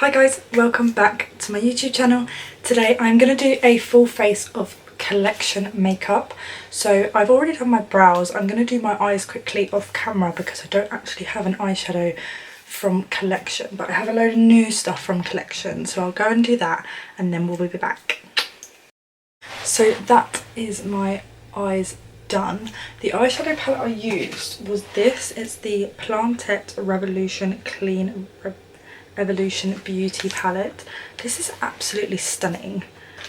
Hi guys, welcome back to my YouTube channel. Today I'm going to do a full face of collection makeup. So I've already done my brows. I'm going to do my eyes quickly off camera because I don't actually have an eyeshadow from collection, but I have a load of new stuff from collection, so I'll go and do that and then we'll be back. So that is my eyes done. The eyeshadow palette I used was this. It's the Plantet Revolution Clean Evolution Beauty palette. This is absolutely stunning.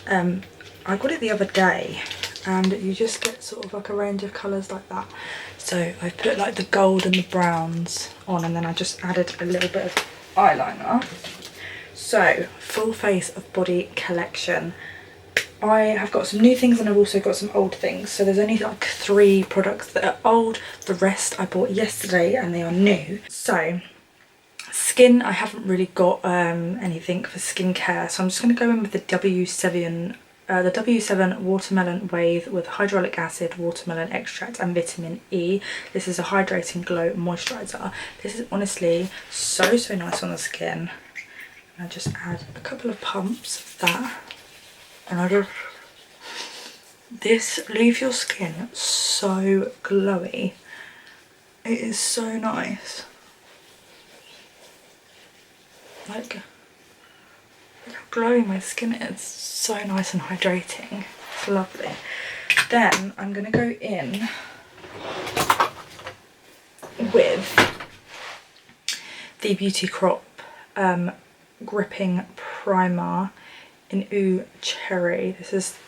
I got it the other day and you just get sort of like a range of colours like that. So I put like the gold and the browns on, and then I just added a little bit of eyeliner. So full face of body collection. I have got some new things and I've also got some old things. So there's only like 3 products that are old. The rest I bought yesterday and they are new. So skin, I haven't really got anything for skincare, so I'm just going to go in with the W7 Watermelon Wave with hyaluronic acid, watermelon extract and vitamin E. This is a hydrating glow moisturiser. This is honestly so nice on the skin. And I just add a couple of pumps of that, and this leaves your skin so glowy. It is so nice. Like, look how glowy my skin is. So nice and hydrating. It's lovely. Then I'm going to go in with the Beauty Crop Gripping Primer in Ooh Cherry. This is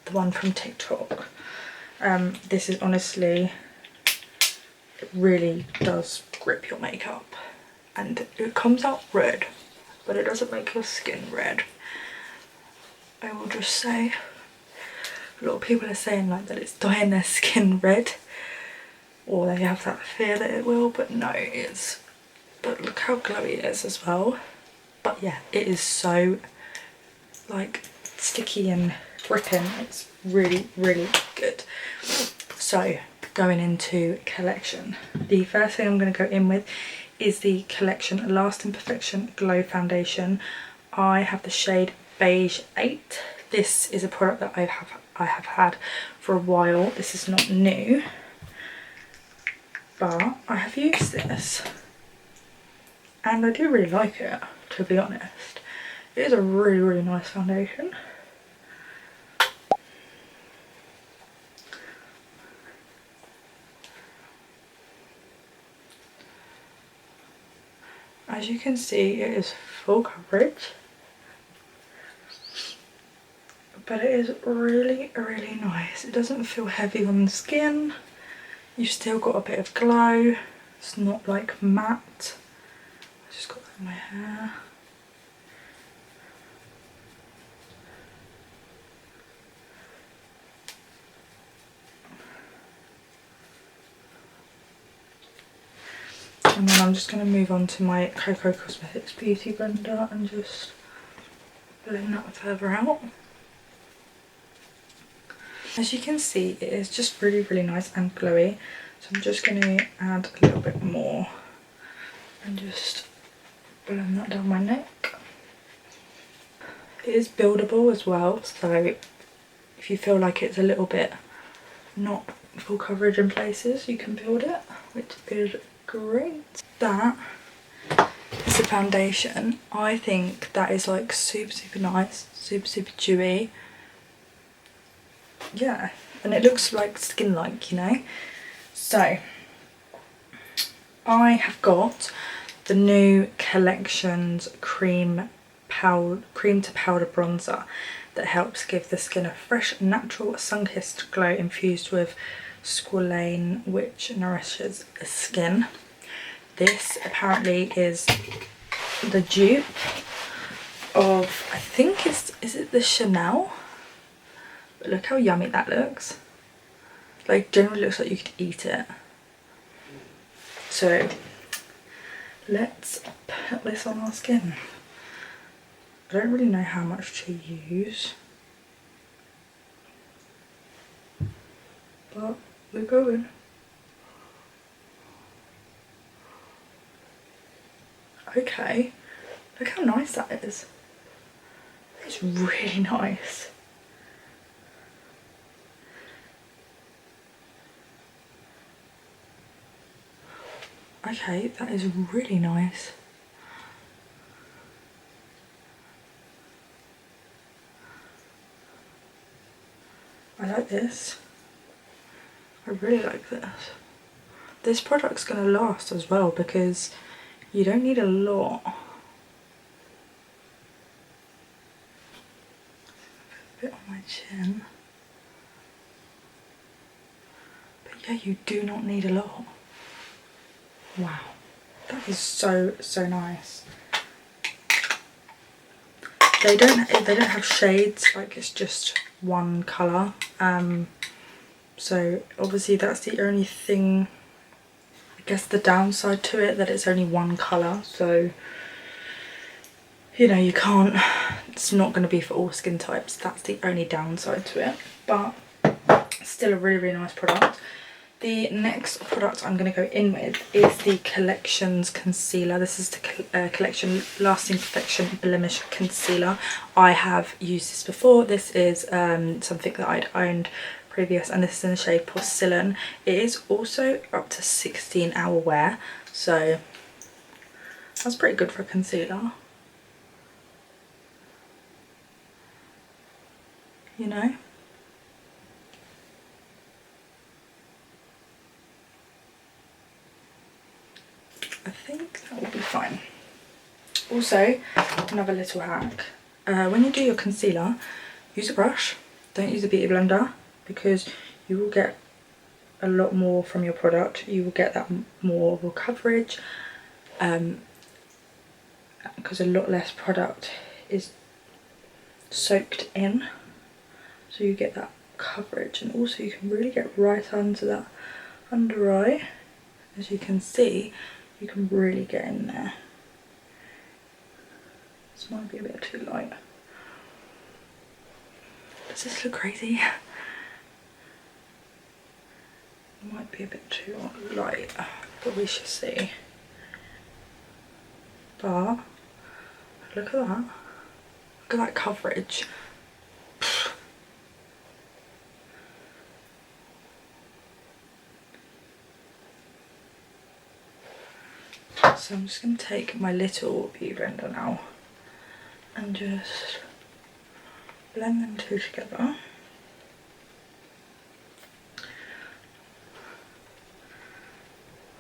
the one from TikTok. This is honestly, it really does grip your makeup. And it comes out red, but it doesn't make your skin red. I will just say, a lot of people are saying like that it's dyeing their skin red, or they have that fear that it will, but no, it's, but look how glowy it is as well. But yeah, it is so like sticky and gripping. It's really good. So going into collection, the first thing I'm going to go in with is the Collection Lasting Perfection Glow Foundation. I have the shade Beige 8. This is a product that I have had for a while. This is not new, but I have used this and I do really like it, to be honest. It is a really nice foundation. As you can see, it is full coverage, but it is really nice. It doesn't feel heavy on the skin. You've still got a bit of glow. It's not like matte. I just got that in my hair. And then I'm just going to move on to my Cocoa Cosmetics Beauty Blender and just blend that further out. As you can see, it is just really nice and glowy. So I'm just going to add a little bit more and just blend that down my neck. It is buildable as well, so if you feel like it's a little bit not full coverage in places, you can build it, which is great. That is the foundation. I think that is like super nice, super dewy. Yeah, and it looks like skin-like, you know. So I have got the new Collections cream to powder bronzer that helps give the skin a fresh, natural, sun-kissed glow infused with squalane, which nourishes the skin. This apparently is the dupe of, I think is it the Chanel? But look how yummy that looks. Like, generally looks like you could eat it. So let's put this on our skin. I don't really know how much to use, but we're going. Okay, Look how nice that is. It's really nice. Okay, that is really nice. I like this. I really like this. This product's going to last as well because you don't need a lot. A bit on my chin. But yeah, you do not need a lot. Wow, that is so nice. They don't have shades, like it's just one colour. So obviously that's the only thing, I guess the downside to it, that it's only one colour. So, you know, you can't, it's not going to be for all skin types. That's the only downside to it. But still a really nice product. The next product I'm going to go in with is the Collections Concealer. This is the Collection Lasting Perfection Blemish Concealer. I have used this before. This is something that I'd owned previous, and this is in the shade Porcelain. It is also up to 16-hour wear, so that's pretty good for a concealer. You know? I think that will be fine. Also, another little hack. When you do your concealer, use a brush. Don't use a beauty blender because you will get a lot more from your product. You will get that more coverage because a lot less product is soaked in. So you get that coverage, and also you can really get right under that under eye. As you can see, you can really get in there. This might be a bit too light. Does this look crazy? It might be a bit too light, but we shall see. But look at that. Look at that coverage. So I'm just going to take my little beauty blender now and just blend them two together.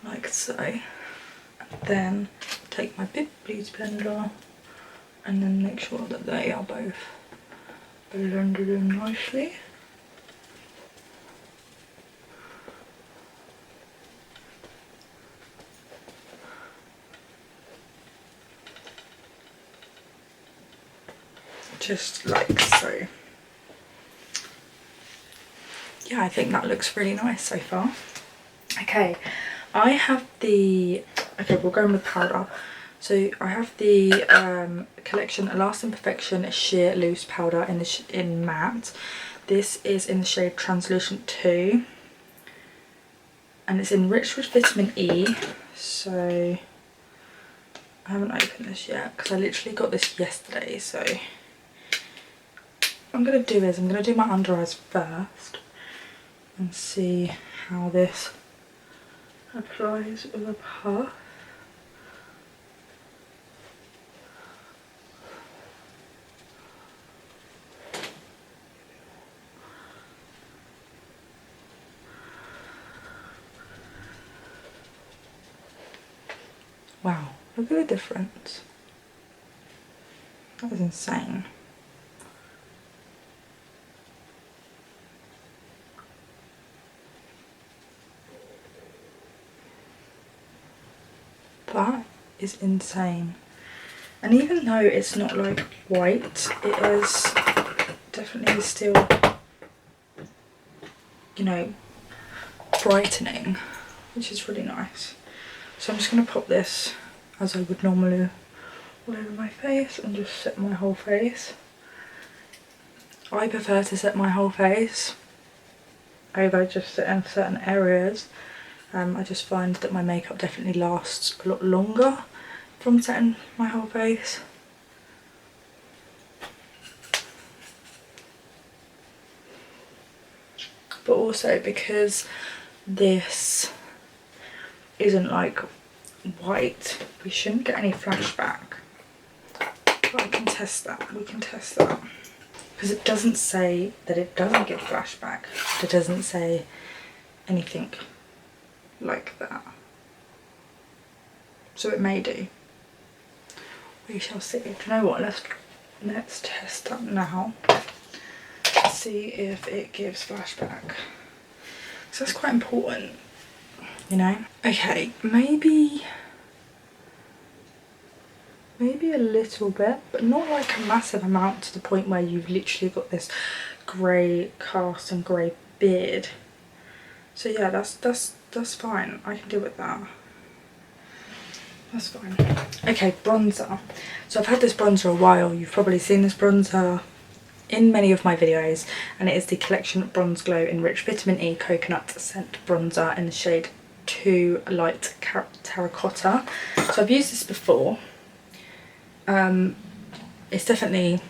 Like so. And then take my big beauty blender and then make sure that they are both blended in nicely. Just like so. Yeah, I think that looks really nice so far. Okay, I have the, okay, we'll go in with powder. So I have the Collection Lasting Perfection Sheer Loose Powder in matte. This is in the shade Translucent 2. And it's enriched with vitamin E. So I haven't opened this yet because I literally got this yesterday. So what I'm going to do is I'm going to do my under eyes first and see how this applies with a puff. Wow, look at the difference. That was insane. That is insane. And even though it's not like white, it is definitely still, you know, brightening, which is really nice. So I'm just going to pop this as I would normally all over my face and just set my whole face. I prefer to set my whole face over just setting certain areas. I just find that my makeup definitely lasts a lot longer from setting my whole face. but also because this isn't like white, we shouldn't get any flashback. But I can test that, we can test that. Because it doesn't say that it doesn't give flashback. It doesn't say anything like that. So it may do. We shall see. Do you know what? Let's test that now. See if it gives flashback. So that's quite important, you know? Okay, maybe a little bit, but not like a massive amount to the point where you've literally got this grey cast and grey beard. So yeah, that's fine. I can deal with that. That's fine. Okay, bronzer. So I've had this bronzer a while. You've probably seen this bronzer in many of my videos, and it is the Collection Bronze Glow Enriched Vitamin E Coconut Scent Bronzer in the shade 2 Light Terracotta. So I've used this before. It's definitely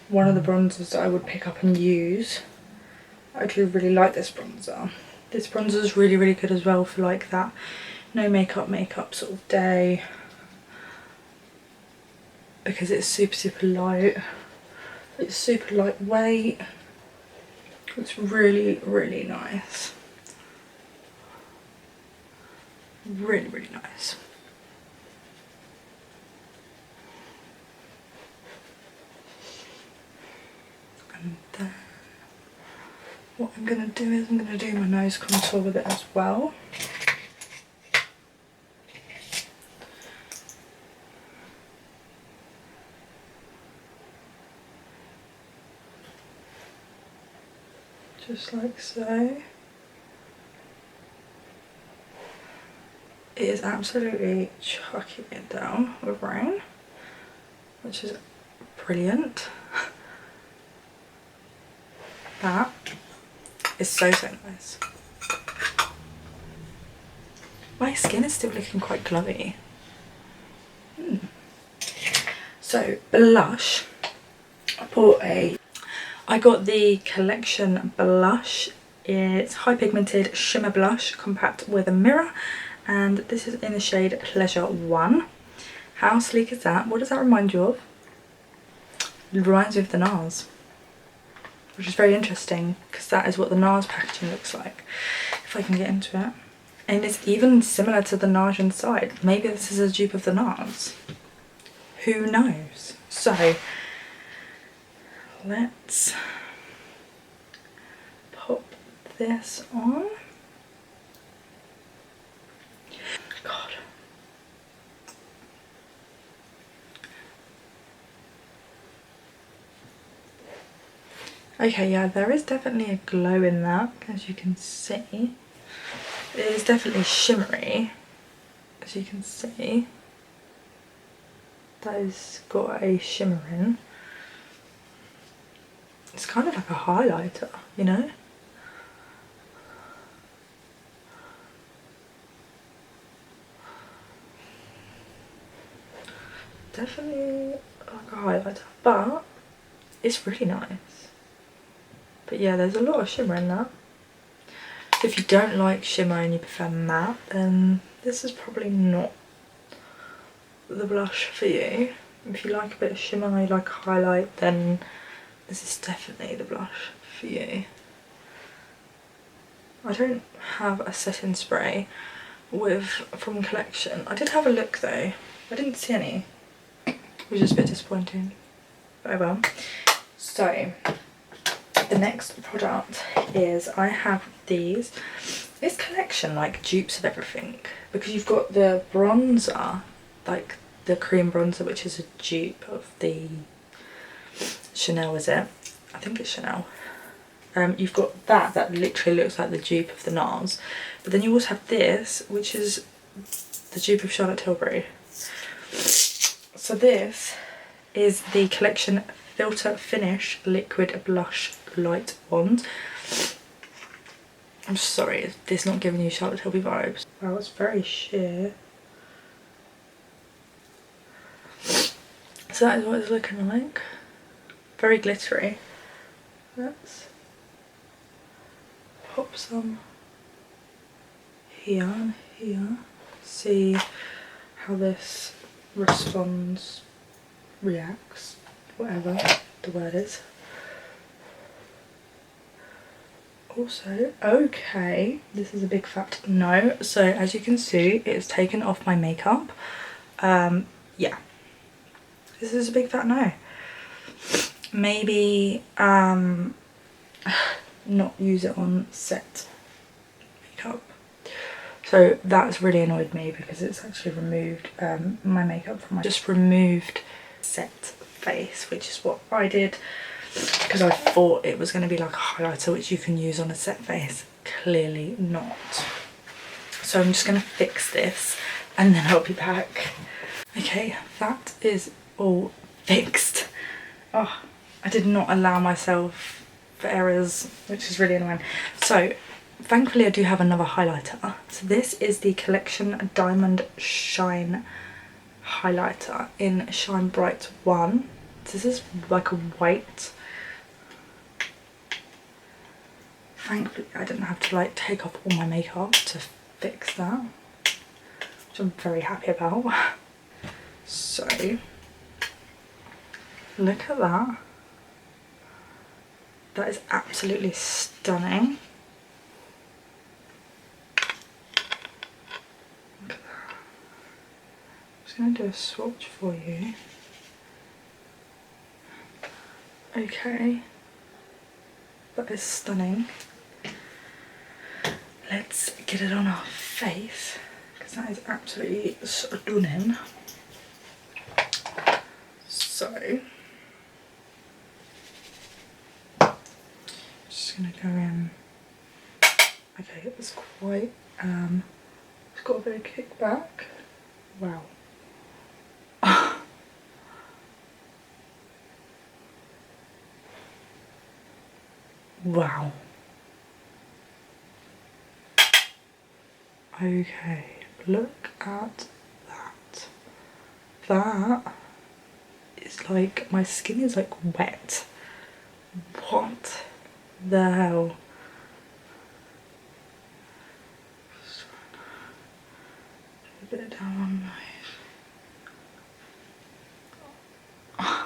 one of the bronzers that I would pick up and use. I do really like this bronzer. This bronzer is really, really good as well for like that no makeup sort of day, because it's super light. It's super lightweight. It's really, really nice. Really, really nice. And then what I'm going to do is I'm going to do my nose contour with it as well. Just like so. It is absolutely chucking it down with rain, which is brilliant. That is so nice. My skin is still looking quite glowy. So blush, I got the Collection blush. It's high pigmented shimmer blush compact with a mirror, and this is in the shade Pleasure 1. How sleek is that? What does that remind you of? It reminds me of the NARS, which is very interesting because that is what the NARS packaging looks like, if I can get into it. And it's even similar to the NARS inside. Maybe this is a dupe of the NARS. Who knows? So let's pop this on. God. Okay, yeah, there is definitely a glow in that, as you can see. It is definitely shimmery, as you can see. That has got a shimmer in. It's kind of like a highlighter, you know? Definitely like a highlighter, but it's really nice. But yeah, there's a lot of shimmer in that. So if you don't like shimmer and you prefer matte, then this is probably not the blush for you. If you like a bit of shimmer, you like a highlight, then this is definitely the blush for you. I don't have a setting spray from Collection. I did have a look though. I didn't see any, which is a bit disappointing. But oh well. So the next product is, I have these. This Collection like dupes of everything, because you've got the bronzer, like the cream bronzer, which is a dupe of the Chanel, is it? I think it's Chanel. You've got that literally looks like the dupe of the NARS, but then you also have this, which is the dupe of Charlotte Tilbury. So this is the Collection Filter Finish Liquid Blush Light Wand. I'm sorry, this is not giving you Charlotte Tilbury vibes. Wow, it's very sheer. So that is what it's looking like. Very glittery. That's pop some here and here. See how this responds, reacts, whatever the word is. Also, okay, this is a big fat no. So as you can see, it's taken off my makeup. Yeah, this is a big fat no. Maybe not use it on set makeup. So that's really annoyed me because it's actually removed my makeup from my, just removed set face, which is what I did because I thought it was going to be like a highlighter which you can use on a set face. Clearly not. So I'm just going to fix this and then I'll be back. Okay, that is all fixed. Oh, I did not allow myself for errors, which is really annoying. So thankfully I do have another highlighter. So this is the Collection Diamond Shine highlighter in Shine Bright 1. This is like a white. Thankfully I didn't have to like take off all my makeup to fix that, which I'm very happy about. So look at that. That is absolutely stunning. Look at that. I'm just going to do a swatch for you. Okay, that is stunning. Let's get it on our face because that is absolutely stunning. So just gonna go in. Okay, it was quite it's got a bit of kickback. Wow. Wow. Okay, look at that. That is like, my skin is like wet. What the hell? Just a bit down on my...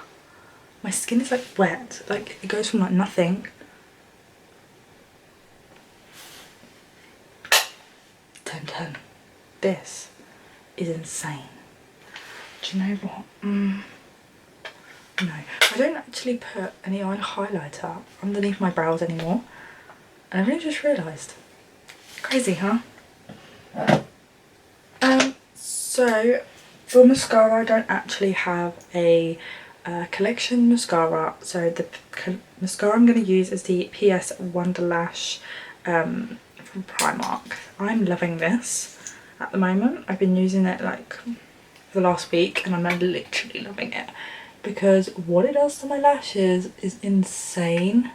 My skin is like wet. Like it goes from like nothing. 10/10. This is insane. Do you know what? No, I don't actually put any highlighter underneath my brows anymore. And I've really just realised. Crazy, huh? So for mascara, I don't actually have a collection mascara. So the mascara I'm going to use is the PS Wonder Lash from Primark. I'm loving this at the moment. I've been using it like for the last week and I'm literally loving it because what it does to my lashes is insane.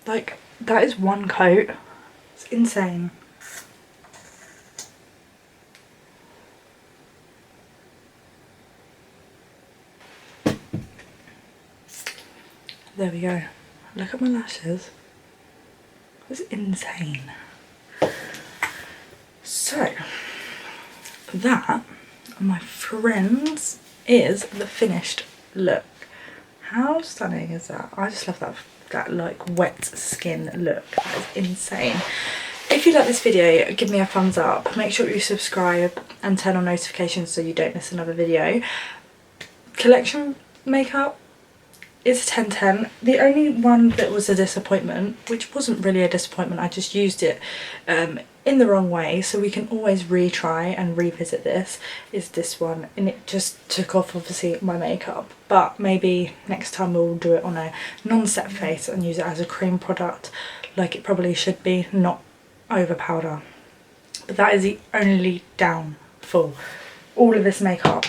Like that is one coat. It's insane. There we go. Look at my lashes. It's insane. So that, my friends, is the finished look. How stunning is that? I just love that like wet skin look. That is insane. If you like this video, give me a thumbs up. Make sure you subscribe and turn on notifications so you don't miss another video. Collection makeup is 10/10. The only one that was a disappointment, which wasn't really a disappointment, I just used it in the wrong way, so we can always retry and revisit this, is this one, and it just took off obviously my makeup, but maybe next time we'll do it on a non-set face and use it as a cream product like it probably should be, not over powder. But that is the only downfall. All of this makeup,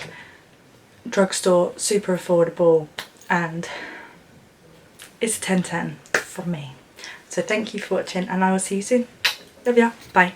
drugstore, super affordable, and it's 10/10 from me. So thank you for watching and I will see you soon. Love ya. Bye.